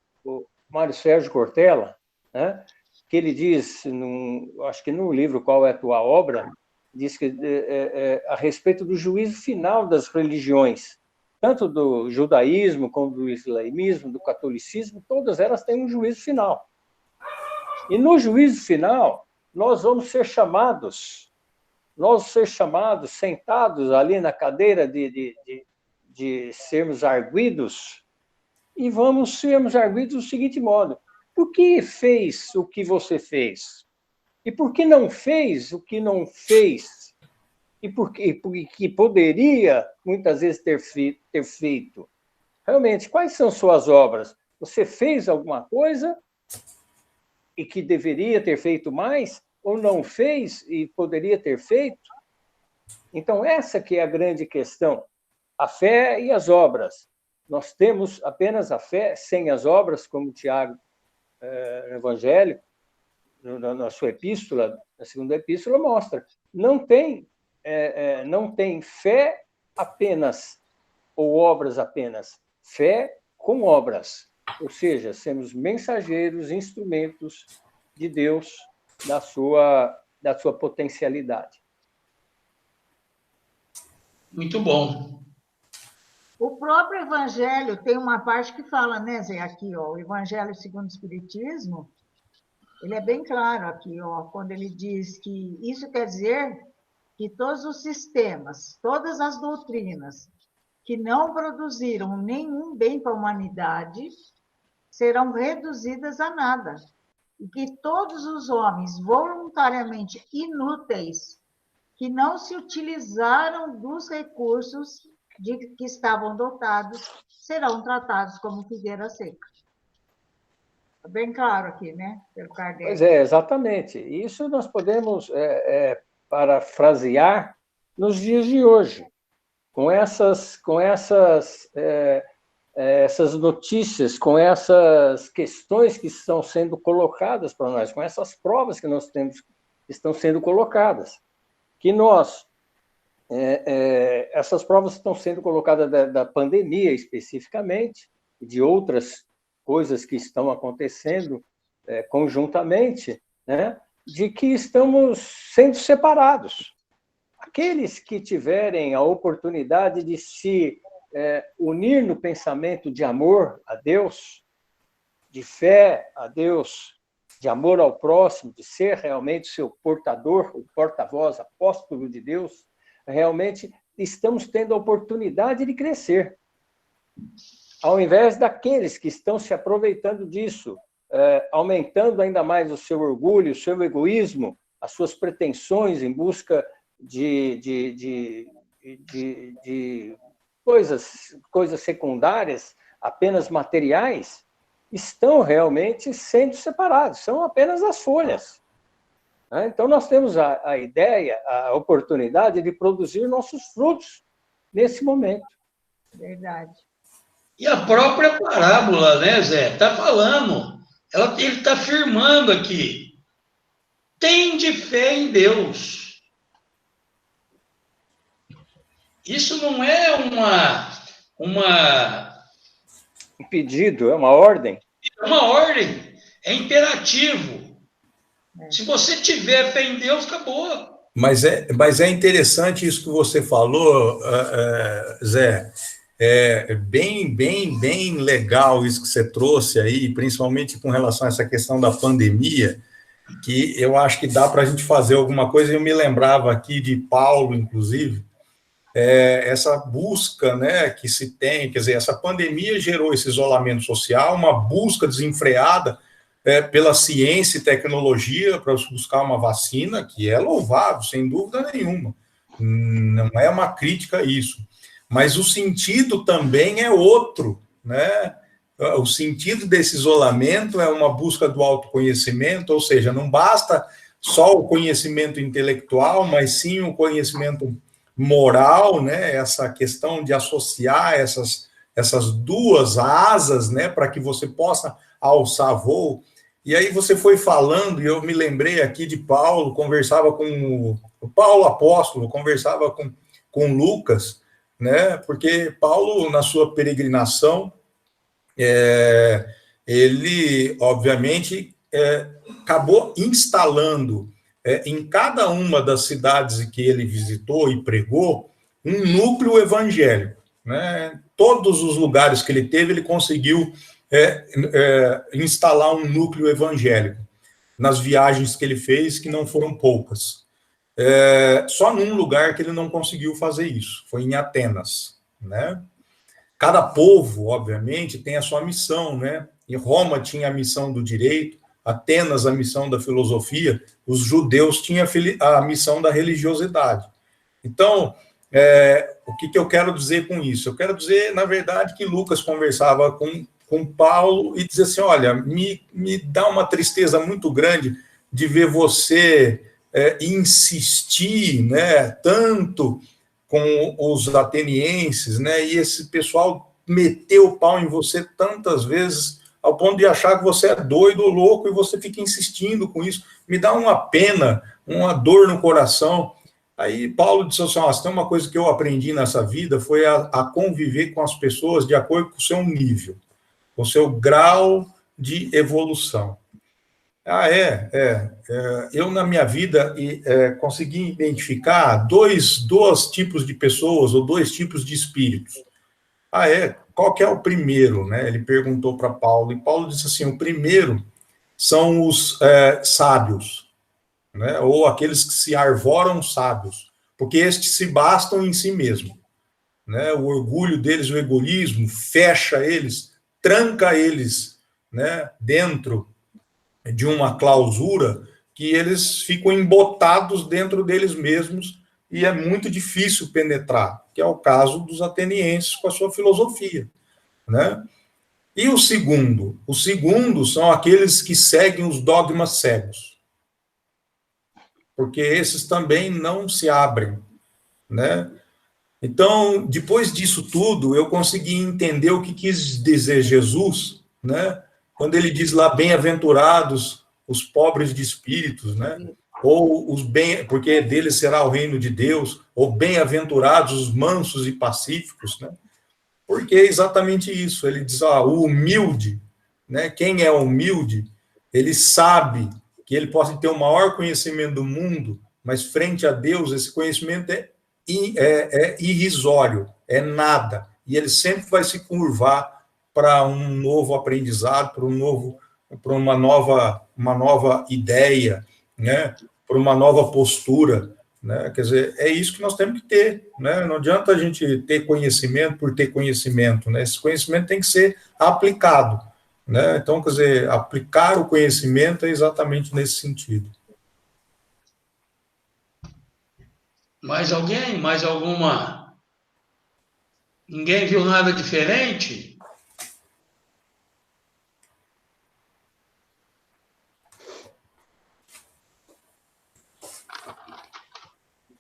Mário Sérgio Cortella, né? Que ele diz, acho que no livro Qual é a Tua Obra, diz que a respeito do juízo final das religiões, tanto do judaísmo como do islamismo, do catolicismo, todas elas têm um juízo final. E no juízo final, nós vamos ser chamados, sentados ali na cadeira de sermos arguidos, e vamos sermos arguidos do seguinte modo: por que fez o que você fez? E por que não fez o que não fez? E por que poderia, muitas vezes, ter feito? Realmente, quais são suas obras? Você fez alguma coisa e que deveria ter feito mais, ou não fez e poderia ter feito? Então, essa que é a grande questão. A fé e as obras. Nós temos apenas a fé sem as obras, como Tiago, no Evangelho, na sua epístola, na segunda epístola, mostra. Não tem fé apenas, ou obras apenas. Fé com obras. Ou seja, sermos mensageiros, instrumentos de Deus, da sua potencialidade. Muito bom. O próprio Evangelho tem uma parte que fala, né, Zé, aqui, ó, o Evangelho segundo o Espiritismo, ele é bem claro aqui, ó, quando ele diz que isso quer dizer que todos os sistemas, todas as doutrinas que não produziram nenhum bem para a humanidade serão reduzidas a nada. E que todos os homens voluntariamente inúteis, que não se utilizaram dos recursos de que estavam dotados serão tratados como figueira seca. Está bem claro aqui, né? Pelo Kardec. Pois é, exatamente. Isso nós podemos parafrasear nos dias de hoje, com essas notícias, com essas questões que estão sendo colocadas para nós, com essas provas que nós temos que estão sendo colocadas, que essas provas estão sendo colocadas da pandemia especificamente, e de outras coisas que estão acontecendo conjuntamente, né, de que estamos sendo separados. Aqueles que tiverem a oportunidade de se unir no pensamento de amor a Deus, de fé a Deus, de amor ao próximo, de ser realmente seu portador, o porta-voz, apóstolo de Deus, realmente estamos tendo a oportunidade de crescer. Ao invés daqueles que estão se aproveitando disso, aumentando ainda mais o seu orgulho, o seu egoísmo, as suas pretensões em busca de coisas secundárias, apenas materiais, estão realmente sendo separados, são apenas as folhas. Então, nós temos a ideia, a oportunidade de produzir nossos frutos nesse momento. Verdade. E a própria parábola, né, Zé? Está falando, ele está afirmando aqui, tende fé em Deus. Isso não é Um pedido, é uma ordem. É uma ordem, é imperativo. Se você tiver fé em Deus, acabou. Mas é interessante isso que você falou, Zé. É bem legal isso que você trouxe aí, principalmente com relação a essa questão da pandemia, que eu acho que dá para a gente fazer alguma coisa. Eu me lembrava aqui de Paulo, inclusive, essa busca, né, que se tem, quer dizer, essa pandemia gerou esse isolamento social, uma busca desenfreada pela ciência e tecnologia para buscar uma vacina, que é louvável, sem dúvida nenhuma. Não é uma crítica a isso. Mas o sentido também é outro, né? O sentido desse isolamento é uma busca do autoconhecimento, ou seja, não basta só o conhecimento intelectual, mas sim o conhecimento moral, né? Essa questão de associar essas duas asas, né? Para que você possa alçar voo. E aí você foi falando, e eu me lembrei aqui de Paulo, conversava com o Paulo apóstolo, conversava com Lucas, né? Porque Paulo, na sua peregrinação, ele, obviamente, acabou instalando em cada uma das cidades que ele visitou e pregou um núcleo evangélico, né? Todos os lugares que ele teve, ele conseguiu instalar um núcleo evangélico nas viagens que ele fez, que não foram poucas. Só num lugar que ele não conseguiu fazer isso, foi em Atenas, né? Cada povo, obviamente, tem a sua missão, né? E Roma tinha a missão do direito, Atenas a missão da filosofia, os judeus tinham a missão da religiosidade. Então, o que eu quero dizer com isso? Eu quero dizer, na verdade, que Lucas conversava com Paulo e dizia assim, olha, me dá uma tristeza muito grande de ver você insistir, né, tanto com os atenienses, né, e esse pessoal meteu o pau em você tantas vezes, ao ponto de achar que você é doido ou louco, e você fica insistindo com isso. Me dá uma pena, uma dor no coração. Aí Paulo disse assim, tem uma coisa que eu aprendi nessa vida, foi a conviver com as pessoas de acordo com o seu nível, com o seu grau de evolução. Eu, na minha vida, consegui identificar dois tipos de pessoas, ou dois tipos de espíritos. Qual que é o primeiro? Né? Ele perguntou para Paulo, e Paulo disse assim, o primeiro são os sábios, né? Ou aqueles que se arvoram sábios, porque estes se bastam em si mesmo. Né? O orgulho deles, o egoísmo, fecha eles, tranca eles, né, dentro de uma clausura, que eles ficam embotados dentro deles mesmos, e é muito difícil penetrar, que é o caso dos atenienses com a sua filosofia, né? E o segundo são aqueles que seguem os dogmas cegos, porque esses também não se abrem, né? Então, depois disso tudo, eu consegui entender o que quis dizer Jesus, né? Quando ele diz lá, bem-aventurados os pobres de espíritos, né? Ou os bem, porque deles será o reino de Deus, ou bem-aventurados os mansos e pacíficos, né? Porque é exatamente isso. Ele diz, o humilde, né? Quem é humilde, ele sabe que ele pode ter o maior conhecimento do mundo, mas frente a Deus, esse conhecimento é irrisório, é nada. E ele sempre vai se curvar para um novo aprendizado, para uma nova ideia, né? Para uma nova postura, né? Quer dizer, é isso que nós temos que ter, né? Não adianta a gente ter conhecimento por ter conhecimento, né? Esse conhecimento tem que ser aplicado, né? Então, quer dizer, aplicar o conhecimento é exatamente nesse sentido. Mais alguém? Mais alguma? Ninguém viu nada diferente?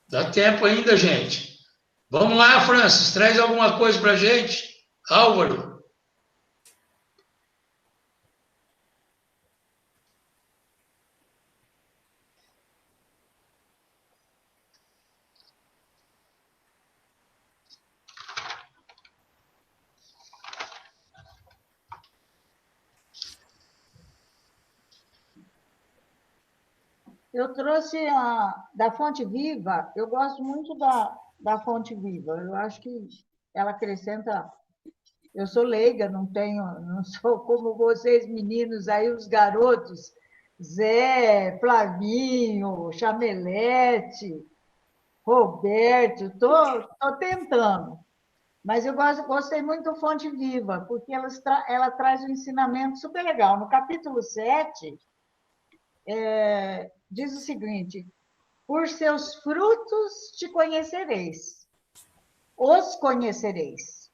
Dá tempo ainda, gente. Vamos lá, Francis, traz alguma coisa para a gente. Álvaro. Eu trouxe da Fonte Viva, eu gosto muito da Fonte Viva, eu acho que ela acrescenta. Eu sou leiga, não sou como vocês, meninos, aí os garotos, Zé, Flavinho, Chamelete, Roberto, estou tentando. Mas eu gostei muito do Fonte Viva, porque ela traz um ensinamento super legal. No capítulo 7, diz o seguinte: por seus frutos te conhecereis, os conhecereis.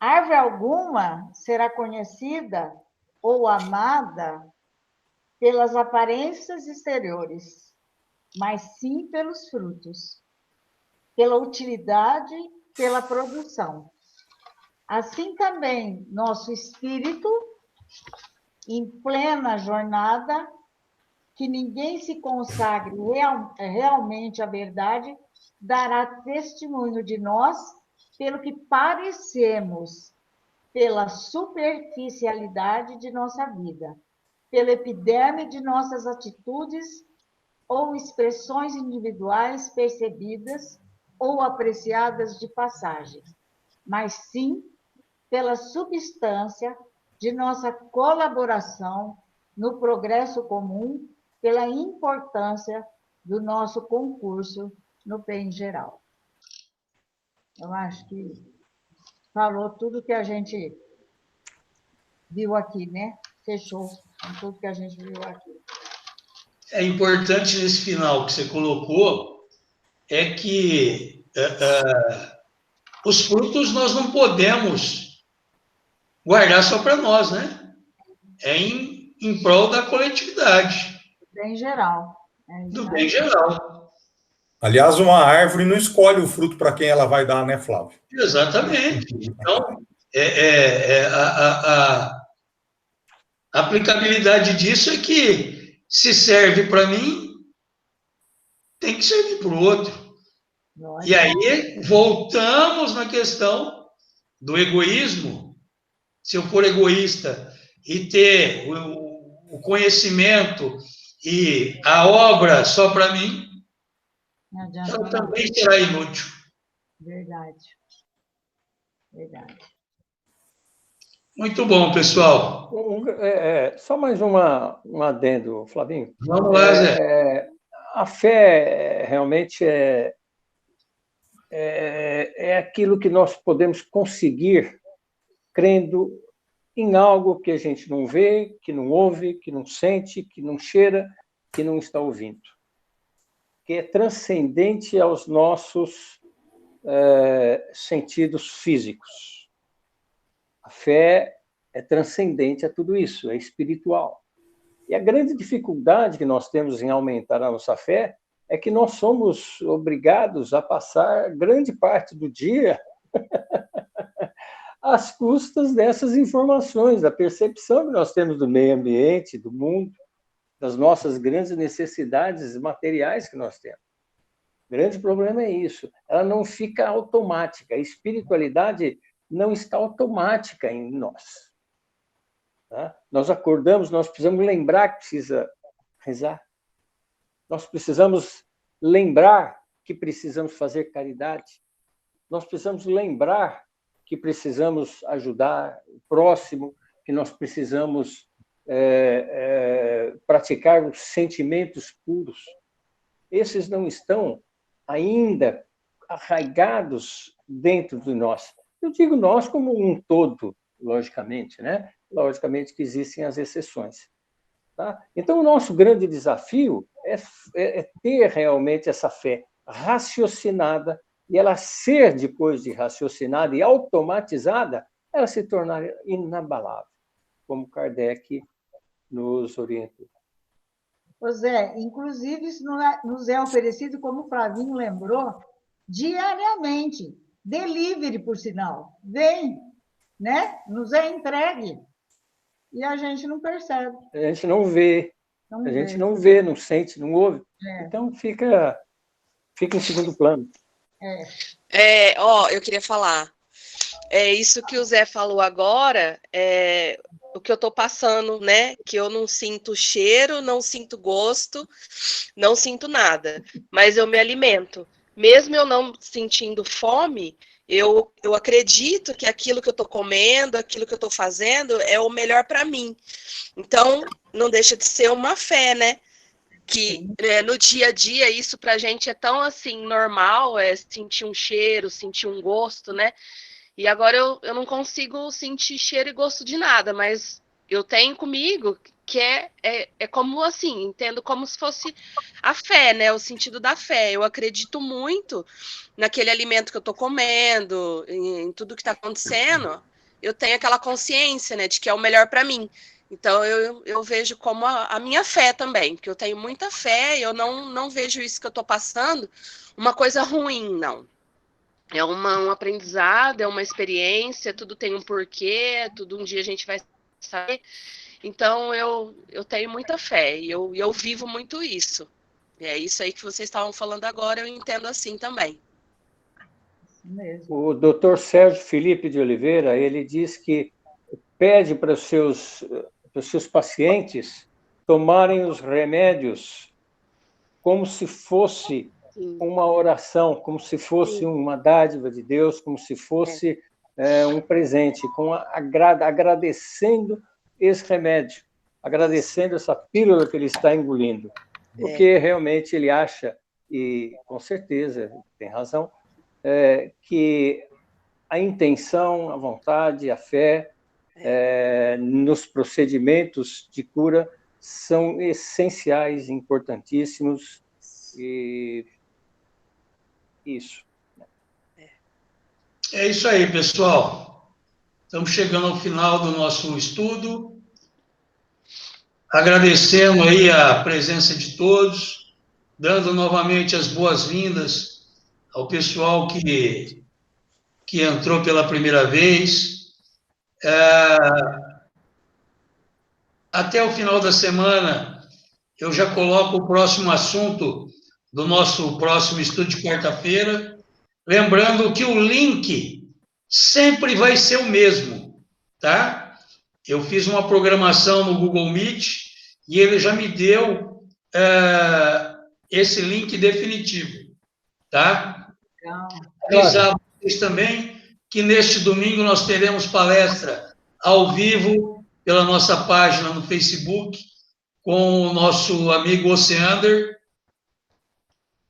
Árvore alguma será conhecida ou amada pelas aparências exteriores, mas sim pelos frutos, pela utilidade, pela produção. Assim também, nosso espírito, em plena jornada, que ninguém se consagre realmente à verdade, dará testemunho de nós pelo que parecemos, pela superficialidade de nossa vida, pelo epiderme de nossas atitudes ou expressões individuais percebidas ou apreciadas de passagem, mas sim pela substância de nossa colaboração no progresso comum, pela importância do nosso concurso no bem geral. Eu acho que falou tudo que a gente viu aqui, né? Fechou com tudo que a gente viu aqui. É importante nesse final que você colocou, é que os frutos nós não podemos guardar só para nós, né? É em prol da coletividade. Bem geral. Do bem geral. Aliás, uma árvore não escolhe o fruto para quem ela vai dar, né, Flávio? Exatamente. Então, a aplicabilidade disso é que se serve para mim, tem que servir para o outro. E aí, voltamos na questão do egoísmo. Se eu for egoísta e ter o conhecimento e a obra só para mim, ela também será inútil. Verdade. Verdade. Muito bom, pessoal. Só mais um adendo, Flavinho. Vamos lá, Zé. A fé realmente é aquilo que nós podemos conseguir crendo em algo que a gente não vê, que não ouve, que não sente, que não cheira, que não está ouvindo. que é transcendente aos nossos sentidos físicos. A fé é transcendente a tudo isso, é espiritual. E a grande dificuldade que nós temos em aumentar a nossa fé é que nós somos obrigados a passar grande parte do dia às custas dessas informações, da percepção que nós temos do meio ambiente, do mundo, das nossas grandes necessidades materiais que nós temos. O grande problema é isso. Ela não fica automática. A espiritualidade não está automática em nós. Tá? Nós acordamos, nós precisamos lembrar que precisa rezar. Nós precisamos lembrar que precisamos fazer caridade. Nós precisamos lembrar que precisamos ajudar o próximo, que nós precisamos praticar os sentimentos puros. Esses não estão ainda arraigados dentro de nós. Eu digo nós como um todo, logicamente, né? Logicamente que existem as exceções. Tá? Então, o nosso grande desafio é ter realmente essa fé raciocinada e ela ser, depois de raciocinada e automatizada, ela se tornar inabalável, como Kardec nos orientou. Ô Zé, inclusive, isso nos é oferecido, como o Flavinho lembrou, diariamente. Delivery, por sinal. Vem, né? Nos é entregue. E a gente não percebe. A gente não vê. A gente não vê, não sente, não ouve. Então, fica em segundo plano. Eu queria falar. Isso que o Zé falou agora, o que eu estou passando, né? Que eu não sinto cheiro, não sinto gosto, não sinto nada. Mas eu me alimento. Mesmo eu não sentindo fome, eu acredito que aquilo que eu estou comendo, aquilo que eu estou fazendo é o melhor para mim. Então, não deixa de ser uma fé, né? Que no dia a dia isso para a gente é tão assim normal, sentir um cheiro, sentir um gosto, né? E agora eu não consigo sentir cheiro e gosto de nada, mas eu tenho comigo que é como assim, entendo como se fosse a fé, né? O sentido da fé. Eu acredito muito naquele alimento que eu estou comendo, em tudo que está acontecendo. Eu tenho aquela consciência, né, de que é o melhor para mim. Então, eu vejo como a minha fé também, que eu tenho muita fé e eu não vejo isso que eu estou passando uma coisa ruim, não. É um aprendizado, é uma experiência, tudo tem um porquê, tudo um dia a gente vai saber. Então, eu tenho muita fé e eu vivo muito isso. E é isso aí que vocês estavam falando agora, eu entendo assim também. O doutor Sérgio Felipe de Oliveira, ele diz que pede para os seus pacientes tomarem os remédios como se fosse uma oração, como se fosse uma dádiva de Deus, como se fosse um presente, agradecendo esse remédio, agradecendo essa pílula que ele está engolindo. Porque realmente ele acha, e com certeza tem razão, que a intenção, a vontade, a fé nos procedimentos de cura são essenciais, importantíssimos, e isso. É isso aí, pessoal. Estamos chegando ao final do nosso estudo. Agradecendo aí a presença de todos, dando novamente as boas-vindas ao pessoal que entrou pela primeira vez. Até o final da semana, eu já coloco o próximo assunto do nosso próximo estudo de quarta-feira. Lembrando que o link sempre vai ser o mesmo, tá? Eu fiz uma programação no Google Meet e ele já me deu esse link definitivo, tá? Avisar vocês também que neste domingo nós teremos palestra ao vivo pela nossa página no Facebook com o nosso amigo Oceander.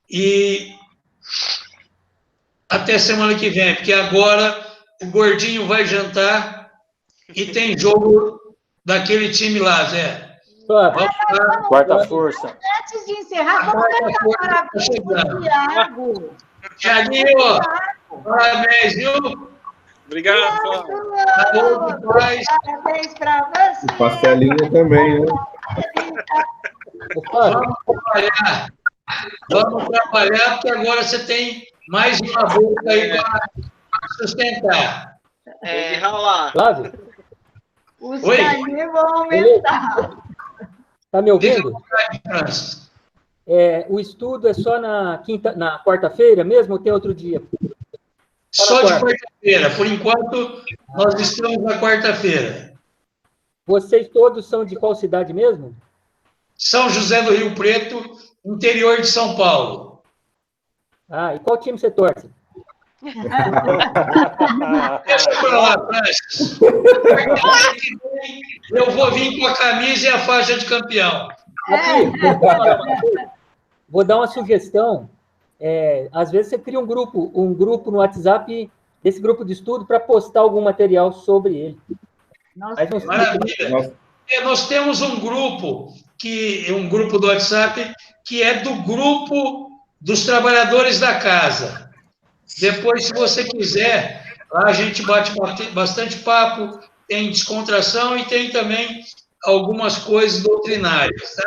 E até semana que vem, porque agora o Gordinho vai jantar e tem jogo daquele time lá, Zé. Flávio, Quarta força. Antes de encerrar, vamos cantar parabéns para o Tiago. Tiaguinho, parabéns, viu? Obrigado, Flávio. Parabéns para você. O Pastelinha também, né? ô, Flávio, Vamos trabalhar, porque agora você tem mais uma boca aí para sustentar. Tem que ralar. Flávio, Os Oi. carinhos vão aumentar. tá me Fica à ouvindo? vontade, Francis. O estudo é só na quarta-feira mesmo ou tem outro dia? Só de quarta-feira. Por enquanto, nós estamos na quarta-feira. Vocês todos são de qual cidade mesmo? São José do Rio Preto, interior de São Paulo. Ah, e qual time você torce? Deixa pra lá, Francis. Eu vou vir com a camisa e a faixa de campeão. Vou dar uma sugestão. Às vezes você cria um grupo no WhatsApp, desse grupo de estudo, para postar algum material sobre ele. Nossa, Aí não sei- Maravilha. Nós temos um grupo do WhatsApp que é do grupo dos trabalhadores da casa. Depois, se você quiser, lá a gente bate bastante papo, tem descontração e tem também algumas coisas doutrinárias, tá?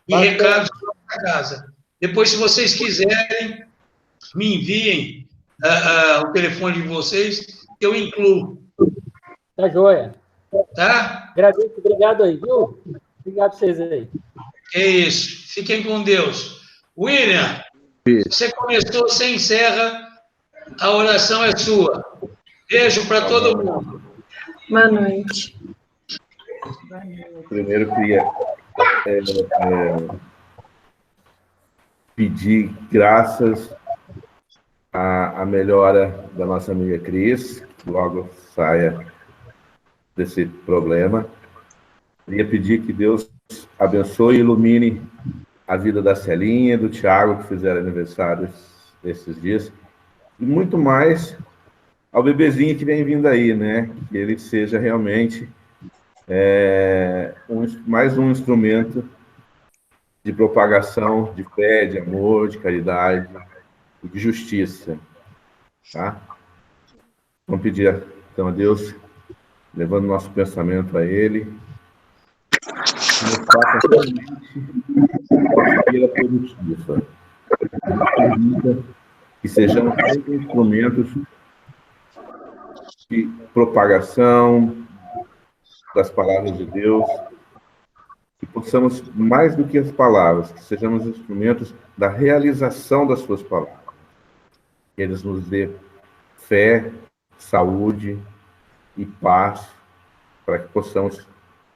E Bacana. recados para casa. Depois, se vocês quiserem, me enviem o telefone de vocês, que eu incluo, Tá joia. tá? Agradeço, obrigado aí, viu? Obrigado a vocês aí. É isso. Fiquem com Deus. William, você começou, você encerra, a oração é sua. Beijo para todo mundo. Boa noite. Primeiro, queria pedir graças à melhora da nossa amiga Cris, que logo saia desse problema. Queria pedir que Deus abençoe e ilumine a vida da Celinha e do Tiago, que fizeram aniversário esses dias. E muito mais ao bebezinho que vem vindo aí, né? Que ele seja realmente mais um instrumento de propagação de fé, de amor, de caridade e de justiça, tá? Vamos pedir, então, a Deus, levando nosso pensamento a Ele, que nos faça realmente uma vida produtiva, que sejamos sempre instrumentos de propagação das palavras de Deus, que possamos, mais do que as palavras, que sejamos instrumentos da realização das suas palavras. Que eles nos dê fé, saúde e paz para que possamos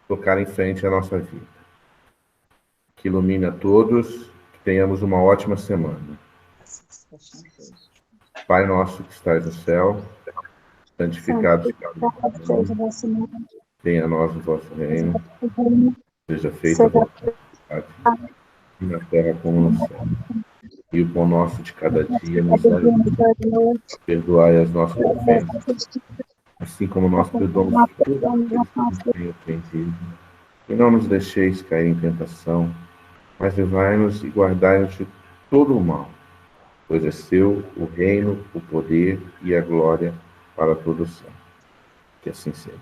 tocar em frente a nossa vida. Que ilumine a todos, que tenhamos uma ótima semana. Pai nosso que estás no céu, santificado seja o vosso nome. Venha a nós o vosso reino, seja feita a vossa vontade, e na terra como no céu. E o pão nosso de cada dia nos dai hoje. Perdoai as nossas ofensas, assim como nós perdoamos a todos que nos têm ofendido. E não nos deixeis cair em tentação, mas levai-nos e guardai-nos de todo o mal, pois é seu o reino, o poder e a glória para todos sempre. Que assim seja.